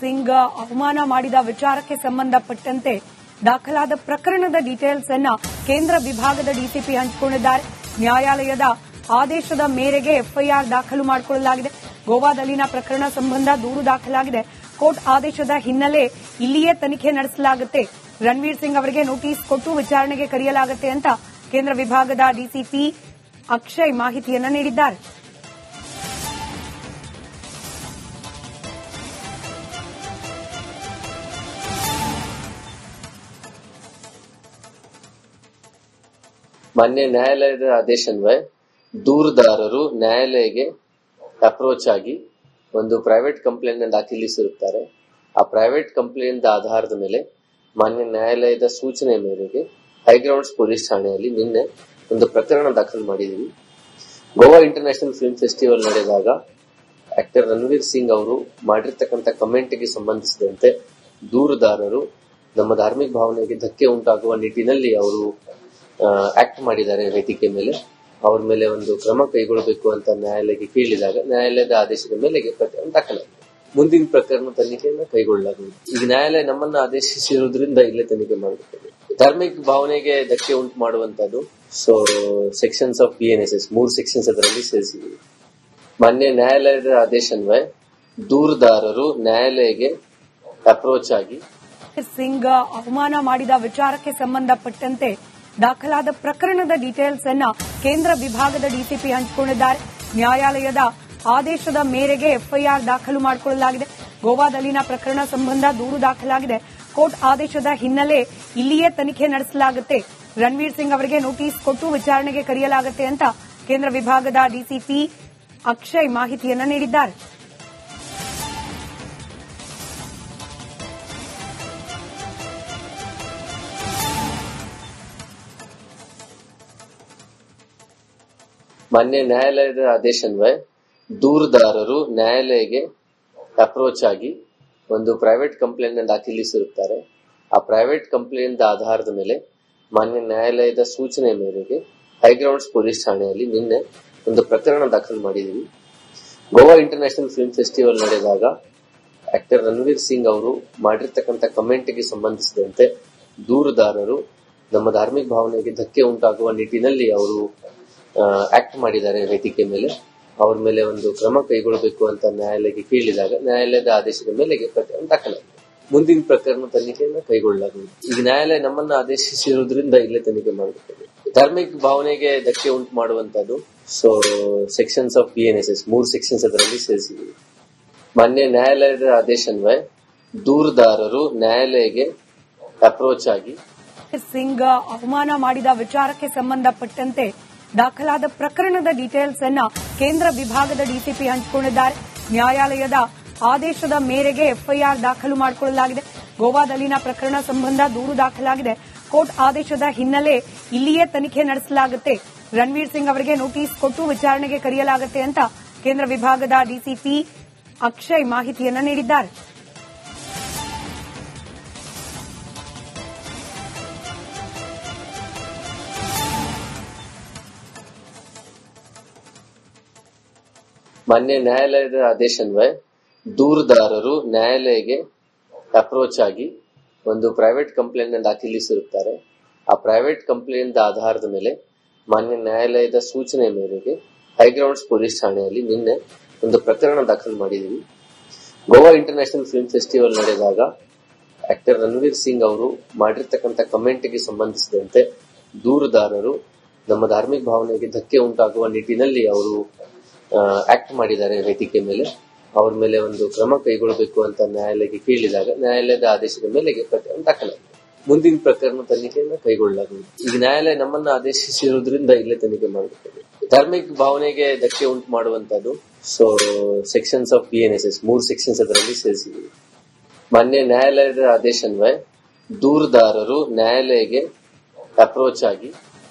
ಸಿಂಗ್ ಅವಮಾನ ಮಾಡಿದ ವಿಚಾರಕ್ಕೆ ಸಂಬಂಧಪಟ್ಟಂತೆ ದಾಖಲಾದ ಪ್ರಕರಣದ ಡೀಟೇಲ್ಸ್ ಅನ್ನು ಕೇಂದ್ರ ವಿಭಾಗದ ಡಿಸಿಪಿ ಹಂಚಿಕೊಂಡಿದ್ದಾರೆ. ನ್ಯಾಯಾಲಯದ ಆದೇಶದ ಮೇರೆಗೆ ಎಫ್ಐಆರ್ ದಾಖಲು ಮಾಡಿಕೊಳ್ಳಲಾಗಿದೆ. ಗೋವಾದಲ್ಲಿನ ಪ್ರಕರಣ ಸಂಬಂಧ ದೂರು ದಾಖಲಾಗಿದೆ. ಕೋರ್ಟ್ ಆದೇಶದ ಹಿನ್ನೆಲೆ ಇಲ್ಲಿಯೇ ತನಿಖೆ ನಡೆಸಲಾಗುತ್ತೆ. ರಣವೀರ್ ಸಿಂಗ್ ಅವರಿಗೆ ನೋಟಿಸ್ ಕೊಟ್ಟು ವಿಚಾರಣೆಗೆ ಕರೆಯಲಾಗುತ್ತೆ ಅಂತ ಕೇಂದ್ರ ವಿಭಾಗದ ಡಿಸಿಪಿ ಅಕ್ಷಯ್ ಮಾಹಿತಿಯನ್ನು ನೀಡಿದ್ದಾರೆ. ಮಾನ್ಯ ನ್ಯಾಯಾಲಯದ ಆದೇಶನ್ವಯ ದೂರುದಾರರು ನ್ಯಾಯಾಲಯಕ್ಕೆ ಅಪ್ರೋಚ್ ಆಗಿ ಒಂದು ಪ್ರೈವೇಟ್ ಕಂಪ್ಲೇಂಟ್ ದಾಖಲಿಸಿರುತ್ತಾರೆ. ಆ ಪ್ರೈವೇಟ್ ಕಂಪ್ಲೇಂಟ್ ಆಧಾರದ ಮೇಲೆ ಮಾನ್ಯ ನ್ಯಾಯಾಲಯದ ಸೂಚನೆ ಮೇರೆಗೆ ಹೈಗ್ರೌಂಡ್ಸ್ ಪೊಲೀಸ್ ಠಾಣೆಯಲ್ಲಿ ನಿನ್ನೆ ಒಂದು ಪ್ರಕರಣ ದಾಖಲು ಮಾಡಿದ್ದೀವಿ. ಗೋವಾ ಇಂಟರ್ನ್ಯಾಷನಲ್ ಫಿಲ್ಮ್ ಫೆಸ್ಟಿವಲ್ ನಡೆದಾಗ ಆಕ್ಟರ್ ರಣವೀರ್ ಸಿಂಗ್ ಅವರು ಮಾಡಿರ್ತಕ್ಕಂಥ ಕಮೆಂಟ್ಗೆ ಸಂಬಂಧಿಸಿದಂತೆ ದೂರುದಾರರು ನಮ್ಮ ಧಾರ್ಮಿಕ ಭಾವನೆಗೆ ಧಕ್ಕೆ ಉಂಟಾಗುವ ನಿಟ್ಟಿನಲ್ಲಿ ಅವರು ಆಕ್ಟ್ ಮಾಡಿದ್ದಾರೆ. ವೇದಿಕೆ ಮೇಲೆ ಅವ್ರ ಮೇಲೆ ಒಂದು ಕ್ರಮ ಕೈಗೊಳ್ಳಬೇಕು ಅಂತ ನ್ಯಾಯಾಲಯಕ್ಕೆ ಕೇಳಿದಾಗ ನ್ಯಾಯಾಲಯದ ಆದೇಶದ ಮೇಲೆಗೆ ಪ್ರಕರಣ ದಾಖಲಾಗಿದೆ. ಮುಂದಿನ ಪ್ರಕರಣ ತನಿಖೆಯನ್ನು ಕೈಗೊಳ್ಳಲಾಗುವುದು. ಈಗ ನ್ಯಾಯಾಲಯ ನಮ್ಮನ್ನ ಆದೇಶಿಸಿರುವುದರಿಂದ ಇಲ್ಲೇ ತನಿಖೆ ಮಾಡಬೇಕು. ಧಾರ್ಮಿಕ ಭಾವನೆಗೆ ಧಕ್ಕೆ ಉಂಟು ಮಾಡುವಂತದ್ದು so sections of BNSS 3 sections ಅದರಲ್ಲಿ ಸೇರಿಸಿದ್ದೀವಿ. ಮಾನ್ಯ ನ್ಯಾಯಾಲಯದ ಆದೇಶನ್ವಯ ದೂರುದಾರರು ನ್ಯಾಯಾಲಯಕ್ಕೆ ಅಪ್ರೋಚ್ ಆಗಿ ಸಿಂಗ್ ಅವಮಾನ ಮಾಡಿದ ವಿಚಾರಕ್ಕೆ ಸಂಬಂಧಪಟ್ಟಂತೆ ದಾಖಲಾದ ಪ್ರಕರಣದ ಡೀಟೇಲ್ಸ್ ಅನ್ನು ಕೇಂದ್ರ ವಿಭಾಗದ ಡಿಸಿಪಿ ಹಂಚಿಕೊಂಡಿದ್ದಾರೆ. ನ್ಯಾಯಾಲಯದ ಆದೇಶದ ಮೇರೆಗೆ ಎಫ್ಐಆರ್ ದಾಖಲು ಮಾಡಿಕೊಳ್ಳಲಾಗಿದೆ. ಗೋವಾದಲ್ಲಿನ ಪ್ರಕರಣ ಸಂಬಂಧ ದೂರು ದಾಖಲಾಗಿದೆ. ಕೋರ್ಟ್ ಆದೇಶದ ಹಿನ್ನೆಲೆ ಇಲ್ಲಿಯೇ ತನಿಖೆ ನಡೆಸಲಾಗುತ್ತೆ. ರಣವೀರ್ ಸಿಂಗ್ ಅವರಿಗೆ ನೋಟಿಸ್ ಕೊಟ್ಟು ವಿಚಾರಣೆಗೆ ಕರೆಯಲಾಗುತ್ತೆ ಅಂತ ಕೇಂದ್ರ ವಿಭಾಗದ ಡಿಸಿಪಿ ಅಕ್ಷಯ್ ಮಾಹಿತಿಯನ್ನು ನೀಡಿದ್ದಾರೆ. ಮಾನ್ಯ ನ್ಯಾಯಾಲಯದ ಆದೇಶನ್ವಯ ದೂರುದಾರರು ನ್ಯಾಯಾಲಯಕ್ಕೆ ಅಪ್ರೋಚ್ ಆಗಿ ಒಂದು ಪ್ರೈವೇಟ್ ಕಂಪ್ಲೇಂಟ್ ದಾಖಲಿಸಿರುತ್ತಾರೆ. ಆ ಪ್ರೈವೇಟ್ ಕಂಪ್ಲೇಂಟ್ ಆಧಾರದ ಮೇಲೆ ಮಾನ್ಯ ನ್ಯಾಯಾಲಯದ ಸೂಚನೆ ಮೇರೆಗೆ ಹೈಗ್ರೌಂಡ್ಸ್ ಪೊಲೀಸ್ ಠಾಣೆಯಲ್ಲಿ ನಿನ್ನೆ ಒಂದು ಪ್ರಕರಣ ದಾಖಲು ಮಾಡಿದ್ದೀವಿ. ಗೋವಾ ಇಂಟರ್ನ್ಯಾಷನಲ್ ಫಿಲ್ಮ್ ಫೆಸ್ಟಿವಲ್ ನಡೆದಾಗ ಆಕ್ಟರ್ ರಣವೀರ್ ಸಿಂಗ್ ಅವರು ಮಾಡಿರ್ತಕ್ಕಂಥ ಕಮೆಂಟ್ಗೆ ಸಂಬಂಧಿಸಿದಂತೆ ದೂರುದಾರರು ನಮ್ಮ ಧಾರ್ಮಿಕ ಭಾವನೆಗೆ ಧಕ್ಕೆ ಉಂಟಾಗುವ ನಿಟ್ಟಿನಲ್ಲಿ ಅವರು ಆಕ್ಟ್ ಮಾಡಿದ್ದಾರೆ. ವೇದಿಕೆ ಮೇಲೆ ಅವ್ರ ಮೇಲೆ ಒಂದು ಕ್ರಮ ಕೈಗೊಳ್ಳಬೇಕು ಅಂತ ನ್ಯಾಯಾಲಯಕ್ಕೆ ಕೇಳಿದಾಗ ನ್ಯಾಯಾಲಯದ ಆದೇಶದ ಮೇಲೆಗೆ ಪ್ರಕರಣ ದಾಖಲಾಗಿದೆ. ಮುಂದಿನ ಪ್ರಕರಣ ತನಿಖೆಯನ್ನು ಕೈಗೊಳ್ಳಲಾಗುವುದು. ಈಗ ನ್ಯಾಯಾಲಯ ನಮ್ಮನ್ನ ಆದೇಶಿಸಿರುವುದರಿಂದ ಇಲ್ಲೇ ತನಿಖೆ ಮಾಡಬೇಕು. ಧಾರ್ಮಿಕ ಭಾವನೆಗೆ ಧಕ್ಕೆ ಉಂಟು ಮಾಡುವಂತದ್ದು so sections of BNSS 3 sections ಅದರಲ್ಲಿ ಸೇರಿಸಿದ್ದೀವಿ. ಮಾನ್ಯ ನ್ಯಾಯಾಲಯದ ಆದೇಶನ್ವಯ ದೂರುದಾರರು ನ್ಯಾಯಾಲಯಕ್ಕೆ ಅಪ್ರೋಚ್ ಆಗಿ ಸಿಂಗ್ ಅವಮಾನ ಮಾಡಿದ ವಿಚಾರಕ್ಕೆ ಸಂಬಂಧಪಟ್ಟಂತೆ ದಾಖಲಾದ ಪ್ರಕರಣದ ಡೀಟೇಲ್ಸ್ ಅನ್ನು ಕೇಂದ್ರ ವಿಭಾಗದ ಡಿಸಿಪಿ ಹಂಚಿಕೊಂಡಿದ್ದಾರೆ. ನ್ಯಾಯಾಲಯದ ಆದೇಶದ ಮೇರೆಗೆ ಎಫ್ಐಆರ್ ದಾಖಲು ಮಾಡಿಕೊಳ್ಳಲಾಗಿದೆ. ಗೋವಾದಲ್ಲಿನ ಪ್ರಕರಣ ಸಂಬಂಧ ದೂರು ದಾಖಲಾಗಿದೆ. ಕೋರ್ಟ್ ಆದೇಶದ ಹಿನ್ನೆಲೆ ಇಲ್ಲಿಯೇ ತನಿಖೆ ನಡೆಸಲಾಗುತ್ತೆ. ರಣವೀರ್ ಸಿಂಗ್ ಅವರಿಗೆ ನೋಟಿಸ್ ಕೊಟ್ಟು ವಿಚಾರಣೆಗೆ ಕರೆಯಲಾಗುತ್ತೆ ಅಂತ ಕೇಂದ್ರ ವಿಭಾಗದ ಡಿಸಿಪಿ ಅಕ್ಷಯ್ ಮಾಹಿತಿಯನ್ನು ನೀಡಿದ್ದಾರೆ. ಮಾನ್ಯ ನ್ಯಾಯಾಲಯದ ಆದೇಶನ್ವಯ ದೂರುದಾರರು ನ್ಯಾಯಾಲಯಕ್ಕೆ ಅಪ್ರೋಚ್ ಆಗಿ ಒಂದು ಪ್ರೈವೇಟ್ ಕಂಪ್ಲೇಂಟ್ ದಾಖಲಿಸಿರುತ್ತಾರೆ. ಆ ಪ್ರೈವೇಟ್ ಕಂಪ್ಲೇಂಟ್ ಆಧಾರದ ಮೇಲೆ ಮಾನ್ಯ ನ್ಯಾಯಾಲಯದ ಸೂಚನೆ ಮೇರೆಗೆ ಹೈಗ್ರೌಂಡ್ಸ್ ಪೊಲೀಸ್ ಠಾಣೆಯಲ್ಲಿ ನಿನ್ನೆ ಒಂದು ಪ್ರಕರಣ ದಾಖಲು ಮಾಡಿದ್ದೀವಿ. ಗೋವಾ ಇಂಟರ್ನ್ಯಾಷನಲ್ ಫಿಲ್ಮ್ ಫೆಸ್ಟಿವಲ್ ನಡೆದಾಗ ಆಕ್ಟರ್ ರಣವೀರ್ ಸಿಂಗ್ ಅವರು ಮಾಡಿರ್ತಕ್ಕಂಥ ಕಮೆಂಟ್ಗೆ ಸಂಬಂಧಿಸಿದಂತೆ ದೂರುದಾರರು ನಮ್ಮ ಧಾರ್ಮಿಕ ಭಾವನೆಗೆ ಧಕ್ಕೆ ಉಂಟಾಗುವ ನಿಟ್ಟಿನಲ್ಲಿ ಅವರು ಆಕ್ಟ್ ಮಾಡಿದ್ದಾರೆ. ವೇದಿಕೆ ಮೇಲೆ ಅವ್ರ ಮೇಲೆ ಒಂದು ಕ್ರಮ ಕೈಗೊಳ್ಳಬೇಕು ಅಂತ ನ್ಯಾಯಾಲಯಕ್ಕೆ ಕೇಳಿದಾಗ ನ್ಯಾಯಾಲಯದ ಆದೇಶದ ಮೇಲೆಗೆ ಪ್ರಕರಣ ದಾಖಲಾಗಿದೆ. ಮುಂದಿನ ಪ್ರಕರಣ ತನಿಖೆಯನ್ನು ಕೈಗೊಳ್ಳಲಾಗುವುದು. ಈಗ ನ್ಯಾಯಾಲಯ ನಮ್ಮನ್ನ ಆದೇಶಿಸಿರುವುದರಿಂದ ಇಲ್ಲೇ ತನಿಖೆ ಮಾಡಬೇಕು. ಧಾರ್ಮಿಕ ಭಾವನೆಗೆ ಧಕ್ಕೆ ಉಂಟು ಮಾಡುವಂತದ್ದು so sections of BNSS 3 sections ಅದರಲ್ಲಿ ಸೇರಿಸಿದ್ದೀವಿ. ಮಾನ್ಯ ನ್ಯಾಯಾಲಯದ ಆದೇಶನ್ವಯ ದೂರುದಾರರು ನ್ಯಾಯಾಲಯಕ್ಕೆ ಅಪ್ರೋಚ್ ಆಗಿ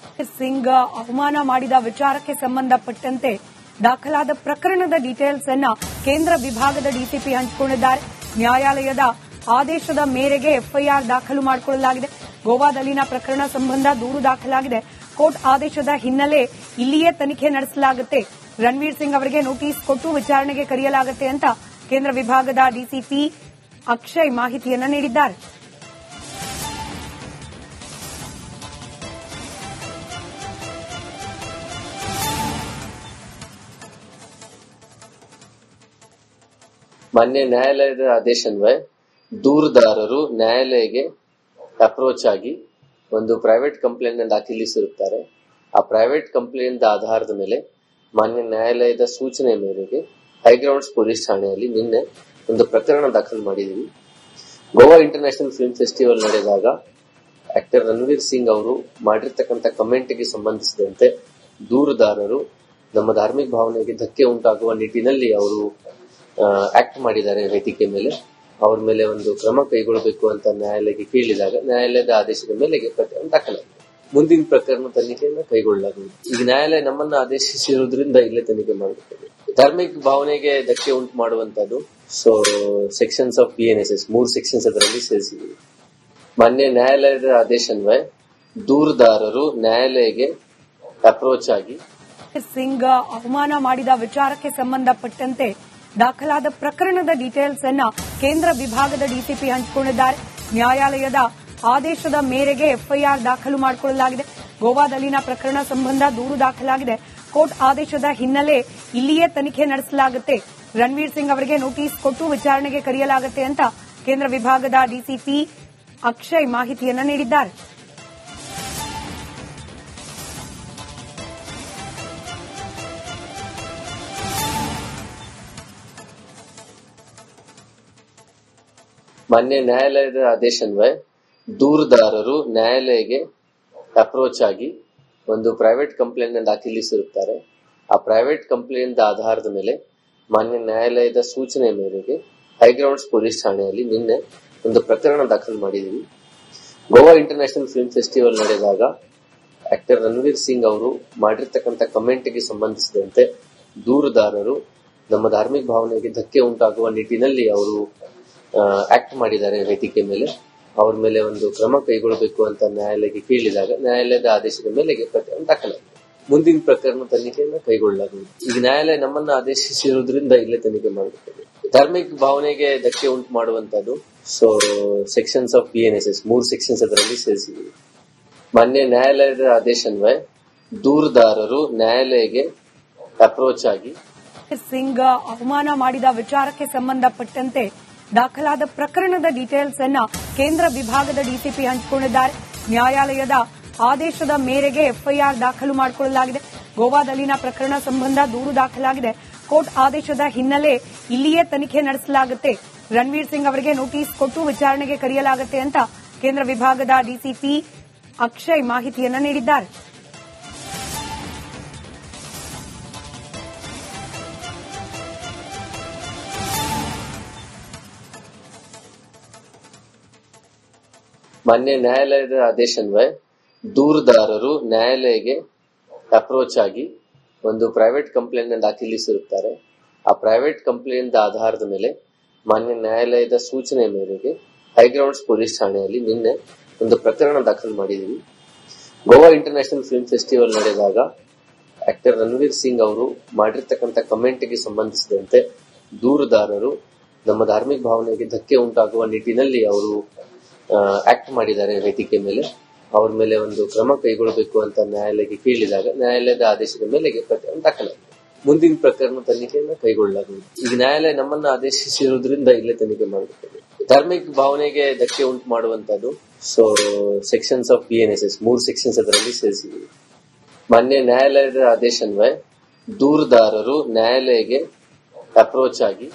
ಸಿಂಗ್ ಅವಮಾನ ಮಾಡಿದ ವಿಚಾರಕ್ಕೆ ಸಂಬಂಧಪಟ್ಟಂತೆ ದಾಖಲಾದ ಪ್ರಕರಣದ ಡೀಟೇಲ್ಸ್ ಅನ್ನು ಕೇಂದ್ರ ವಿಭಾಗದ ಡಿಸಿಪಿ ಹಂಚಿಕೊಂಡಿದ್ದಾರೆ. ನ್ಯಾಯಾಲಯದ ಆದೇಶದ ಮೇರೆಗೆ ಎಫ್ಐಆರ್ ದಾಖಲು ಮಾಡಿಕೊಳ್ಳಲಾಗಿದೆ. ಗೋವಾದಲ್ಲಿನ ಪ್ರಕರಣ ಸಂಬಂಧ ದೂರು ದಾಖಲಾಗಿದೆ. ಕೋರ್ಟ್ ಆದೇಶದ ಹಿನ್ನೆಲೆ ಇಲ್ಲಿಯೇ ತನಿಖೆ ನಡೆಸಲಾಗುತ್ತೆ. ರಣವೀರ್ ಸಿಂಗ್ ಅವರಿಗೆ ನೋಟಿಸ್ ಕೊಟ್ಟು ವಿಚಾರಣೆಗೆ ಕರೆಯಲಾಗುತ್ತೆ ಅಂತ ಕೇಂದ್ರ ವಿಭಾಗದ ಡಿಸಿಪಿ ಅಕ್ಷಯ್ ಮಾಹಿತಿಯನ್ನ ನೀಡಿದ್ದಾರೆ. ಮಾನ್ಯ ನ್ಯಾಯಾಲಯದ ಆದೇಶನ್ವಯ ದೂರುದಾರರು ನ್ಯಾಯಾಲಯಕ್ಕೆ ಅಪ್ರೋಚ್ ಆಗಿ ಒಂದು ಪ್ರೈವೇಟ್ ಕಂಪ್ಲೇಂಟ್ ದಾಖಲಿಸಿರುತ್ತಾರೆ. ಆ ಪ್ರೈವೇಟ್ ಕಂಪ್ಲೇಂಟ್ ಆಧಾರದ ಮೇಲೆ ಮಾನ್ಯ ನ್ಯಾಯಾಲಯದ ಸೂಚನೆ ಮೇರೆಗೆ ಹೈಗ್ರೌಂಡ್ಸ್ ಪೊಲೀಸ್ ಠಾಣೆಯಲ್ಲಿ ನಿನ್ನೆ ಒಂದು ಪ್ರಕರಣ ದಾಖಲು ಮಾಡಿದ್ದೀವಿ. ಗೋವಾ ಇಂಟರ್ನ್ಯಾಷನಲ್ ಫಿಲ್ಮ್ ಫೆಸ್ಟಿವಲ್ ನಡೆದಾಗ ಆಕ್ಟರ್ ರಣವೀರ್ ಸಿಂಗ್ ಅವರು ಮಾಡಿರ್ತಕ್ಕಂಥ ಕಮೆಂಟ್ಗೆ ಸಂಬಂಧಿಸಿದಂತೆ ದೂರುದಾರರು ನಮ್ಮ ಧಾರ್ಮಿಕ ಭಾವನೆಗೆ ಧಕ್ಕೆ ಉಂಟಾಗುವ ನಿಟ್ಟಿನಲ್ಲಿ ಅವರು ಆಕ್ಟ್ ಮಾಡಿದ್ದಾರೆ ವೇದಿಕೆ ಮೇಲೆ. ಅವ್ರ ಮೇಲೆ ಒಂದು ಕ್ರಮ ಕೈಗೊಳ್ಳಬೇಕು ಅಂತ ನ್ಯಾಯಾಲಯಕ್ಕೆ ಕೇಳಿದಾಗ ನ್ಯಾಯಾಲಯದ ಆದೇಶದ ಮೇಲೆಗೆ ಪ್ರಕರಣ ದಾಖಲಾಗಿದೆ. ಮುಂದಿನ ಪ್ರಕರಣ ತನಿಖೆಯನ್ನು ಕೈಗೊಳ್ಳಲಾಗುವುದು. ಈಗ ನ್ಯಾಯಾಲಯ ನಮ್ಮನ್ನ ಆದೇಶಿಸಿರುವುದರಿಂದ ಇಲ್ಲೇ ತನಿಖೆ ಮಾಡಬೇಕು. ಧಾರ್ಮಿಕ ಭಾವನೆಗೆ ಧಕ್ಕೆ ಉಂಟು ಮಾಡುವಂತದ್ದು so sections of BNSS 3 sections ಅದರಲ್ಲಿ ಸೇರಿಸಿದ್ದೀವಿ. ಮಾನ್ಯ ನ್ಯಾಯಾಲಯದ ಆದೇಶನ್ವಯ ದೂರುದಾರರು ನ್ಯಾಯಾಲಯಕ್ಕೆ ಅಪ್ರೋಚ್ ಆಗಿ ಸಿಂಗ್ ಅವಮಾನ ಮಾಡಿದ ವಿಚಾರಕ್ಕೆ ಸಂಬಂಧಪಟ್ಟಂತೆ ದಾಖಲಾದ ಪ್ರಕರಣದ ಡೀಟೇಲ್ಸ್ ಅನ್ನ ಕೇಂದ್ರ ವಿಭಾಗದ ಡಿಸಿಪಿ ಹಂಚಿಕೊಂಡಿದ್ದಾರೆ. ನ್ಯಾಯಾಲಯದ ಆದೇಶದ ಮೇರೆಗೆ ಎಫ್ಐಆರ್ ದಾಖಲು ಮಾಡಿಕೊಳ್ಳಲಾಗಿದೆ. ಗೋವಾದಲ್ಲಿನ ಪ್ರಕರಣ ಸಂಬಂಧ ದೂರು ದಾಖಲಾಗಿದೆ. ಕೋರ್ಟ್ ಆದೇಶದ ಹಿನ್ನೆಲೆ ಇಲ್ಲಿಯೇ ತನಿಖೆ ನಡೆಸಲಾಗುತ್ತೆ. ರಣವೀರ್ ಸಿಂಗ್ ಅವರಿಗೆ ನೋಟಿಸ್ ಕೊಟ್ಟು ವಿಚಾರಣೆಗೆ ಕರೆಯಲಾಗುತ್ತೆ ಅಂತ ಕೇಂದ್ರ ವಿಭಾಗದ ಡಿಸಿಪಿ ಅಕ್ಷಯ್ ಮಾಹಿತಿಯನ್ನ ನೀಡಿದ್ದಾರೆ. ಮಾನ್ಯ ನ್ಯಾಯಾಲಯದ ಆದೇಶನ್ವಯ ದೂರುದಾರರು ನ್ಯಾಯಾಲಯಕ್ಕೆ ಅಪ್ರೋಚ್ ಆಗಿ ಒಂದು ಪ್ರೈವೇಟ್ ಕಂಪ್ಲೇಂಟ್ ದಾಖಲಿಸಿರುತ್ತಾರೆ. ಆ ಪ್ರೈವೇಟ್ ಕಂಪ್ಲೇಂಟ್ ಆಧಾರದ ಮೇಲೆ ಮಾನ್ಯ ನ್ಯಾಯಾಲಯದ ಸೂಚನೆ ಮೇರೆಗೆ ಹೈಗ್ರೌಂಡ್ಸ್ ಪೊಲೀಸ್ ಠಾಣೆಯಲ್ಲಿ ನಿನ್ನೆ ಒಂದು ಪ್ರಕರಣ ದಾಖಲು ಮಾಡಿದ್ದೀವಿ. ಗೋವಾ ಇಂಟರ್ನ್ಯಾಷನಲ್ ಫಿಲ್ಮ್ ಫೆಸ್ಟಿವಲ್ ನಡೆದಾಗ ಆಕ್ಟರ್ ರಣವೀರ್ ಸಿಂಗ್ ಅವರು ಮಾಡಿರ್ತಕ್ಕಂಥ ಕಮೆಂಟ್ಗೆ ಸಂಬಂಧಿಸಿದಂತೆ ದೂರುದಾರರು ನಮ್ಮ ಧಾರ್ಮಿಕ ಭಾವನೆಗೆ ಧಕ್ಕೆ ಉಂಟಾಗುವ ನಿಟ್ಟಿನಲ್ಲಿ ಅವರು ಆಕ್ಟ್ ಮಾಡಿದ್ದಾರೆ ವೇದಿಕೆ ಮೇಲೆ. ಅವ್ರ ಮೇಲೆ ಒಂದು ಕ್ರಮ ಕೈಗೊಳ್ಳಬೇಕು ಅಂತ ನ್ಯಾಯಾಲಯಕ್ಕೆ ಕೇಳಿದಾಗ ನ್ಯಾಯಾಲಯದ ಆದೇಶದ ಮೇಲೆಗೆ ಪ್ರಕರಣ ದಾಖಲಾಗಿದೆ. ಮುಂದಿನ ಪ್ರಕರಣ ತನಿಖೆಯನ್ನು ಕೈಗೊಳ್ಳಲಾಗುವುದು. ಈಗ ನ್ಯಾಯಾಲಯ ನಮ್ಮನ್ನ ಆದೇಶಿಸಿರುವುದರಿಂದ ಇಲ್ಲೇ ತನಿಖೆ ಮಾಡಬೇಕು. ಧಾರ್ಮಿಕ ಭಾವನೆಗೆ ಧಕ್ಕೆ ಉಂಟು ಮಾಡುವಂತದ್ದು so sections of BNSS 3 sections ಅದರಲ್ಲಿ ಸೇರಿಸಿದ್ದೀವಿ. ಮಾನ್ಯ ನ್ಯಾಯಾಲಯದ ಆದೇಶನ್ವಯ ದೂರುದಾರರು ನ್ಯಾಯಾಲಯಕ್ಕೆ ಅಪ್ರೋಚ್ ಆಗಿ ಸಿಂಗ್ ಅವಮಾನ ಮಾಡಿದ ವಿಚಾರಕ್ಕೆ ಸಂಬಂಧಪಟ್ಟಂತೆ ದಾಖಲಾದ ಪ್ರಕರಣದ ಡೀಟೇಲ್ಸ್ ಅನ್ನ ಕೇಂದ್ರ ವಿಭಾಗದ ಡಿಸಿಪಿ ಹಂಚಿಕೊಂಡಿದ್ದಾರೆ. ನ್ಯಾಯಾಲಯದ ಆದೇಶದ ಮೇರೆಗೆ ಎಫ್ಐಆರ್ ದಾಖಲು ಮಾಡಿಕೊಳ್ಳಲಾಗಿದೆ. ಗೋವಾದಲ್ಲಿನ ಪ್ರಕರಣ ಸಂಬಂಧ ದೂರು ದಾಖಲಾಗಿದೆ. ಕೋರ್ಟ್ ಆದೇಶದ ಹಿನ್ನೆಲೆ ಇಲ್ಲಿಯೇ ತನಿಖೆ ನಡೆಸಲಾಗುತ್ತೆ. ರಣವೀರ್ ಸಿಂಗ್ ಅವರಿಗೆ ನೋಟಿಸ್ ಕೊಟ್ಟು ವಿಚಾರಣೆಗೆ ಕರೆಯಲಾಗುತ್ತೆ ಅಂತ ಕೇಂದ್ರ ವಿಭಾಗದ ಡಿಸಿಪಿ ಅಕ್ಷಯ್ ಮಾಹಿತಿಯನ್ನ ನೀಡಿದ್ದಾರೆ. ಮಾನ್ಯ ನ್ಯಾಯಾಲಯದ ಆದೇಶನ್ವಯ ದೂರುದಾರರು ನ್ಯಾಯಾಲಯಕ್ಕೆ ಅಪ್ರೋಚ್ ಆಗಿ ಒಂದು ಪ್ರೈವೇಟ್ ಕಂಪ್ಲೇಂಟ್ ದಾಖಲಿಸಿರುತ್ತಾರೆ. ಆ ಪ್ರೈವೇಟ್ ಕಂಪ್ಲೇಂಟ್ ಆಧಾರದ ಮೇಲೆ ಮಾನ್ಯ ನ್ಯಾಯಾಲಯದ ಸೂಚನೆ ಮೇರೆಗೆ ಹೈಗ್ರೌಂಡ್ಸ್ ಪೊಲೀಸ್ ಠಾಣೆಯಲ್ಲಿ ನಿನ್ನೆ ಒಂದು ಪ್ರಕರಣ ದಾಖಲು ಮಾಡಿದ್ದೀವಿ. ಗೋವಾ ಇಂಟರ್ನ್ಯಾಷನಲ್ ಫಿಲ್ಮ್ ಫೆಸ್ಟಿವಲ್ ನಡೆದಾಗ ಆಕ್ಟರ್ ರಣವೀರ್ ಸಿಂಗ್ ಅವರು ಮಾಡಿರ್ತಕ್ಕಂಥ ಕಮೆಂಟ್ಗೆ ಸಂಬಂಧಿಸಿದಂತೆ ದೂರುದಾರರು ನಮ್ಮ ಧಾರ್ಮಿಕ ಭಾವನೆಗೆ ಧಕ್ಕೆ ಉಂಟಾಗುವ ನಿಟ್ಟಿನಲ್ಲಿ ಅವರು ಆಕ್ಟ್ ಮಾಡಿದ್ದಾರೆ ವೇದಿಕೆ ಮೇಲೆ. ಅವ್ರ ಮೇಲೆ ಒಂದು ಕ್ರಮ ಕೈಗೊಳ್ಳಬೇಕು ಅಂತ ನ್ಯಾಯಾಲಯಕ್ಕೆ ಕೇಳಿದಾಗ ನ್ಯಾಯಾಲಯದ ಆದೇಶದ ಮೇಲೆಗೆ ಪ್ರಕರಣ ದಾಖಲಾಗಿದೆ. ಮುಂದಿನ ಪ್ರಕರಣ ತನಿಖೆಯನ್ನು ಕೈಗೊಳ್ಳಲಾಗುವುದು. ಈಗ ನ್ಯಾಯಾಲಯ ನಮ್ಮನ್ನ ಆದೇಶಿಸಿರುವುದರಿಂದ ಇಲ್ಲೇ ತನಿಖೆ ಮಾಡಬೇಕು. ಧಾರ್ಮಿಕ ಭಾವನೆಗೆ ಧಕ್ಕೆ ಉಂಟು ಮಾಡುವಂತದ್ದು so sections of BNSS 3 sections ಅದರಲ್ಲಿ ಸೇರಿಸಿದ್ದೀವಿ. ಮಾನ್ಯ ನ್ಯಾಯಾಲಯದ ಆದೇಶನ್ವಯ ದೂರುದಾರರು ನ್ಯಾಯಾಲಯಕ್ಕೆ ಅಪ್ರೋಚ್ ಆಗಿ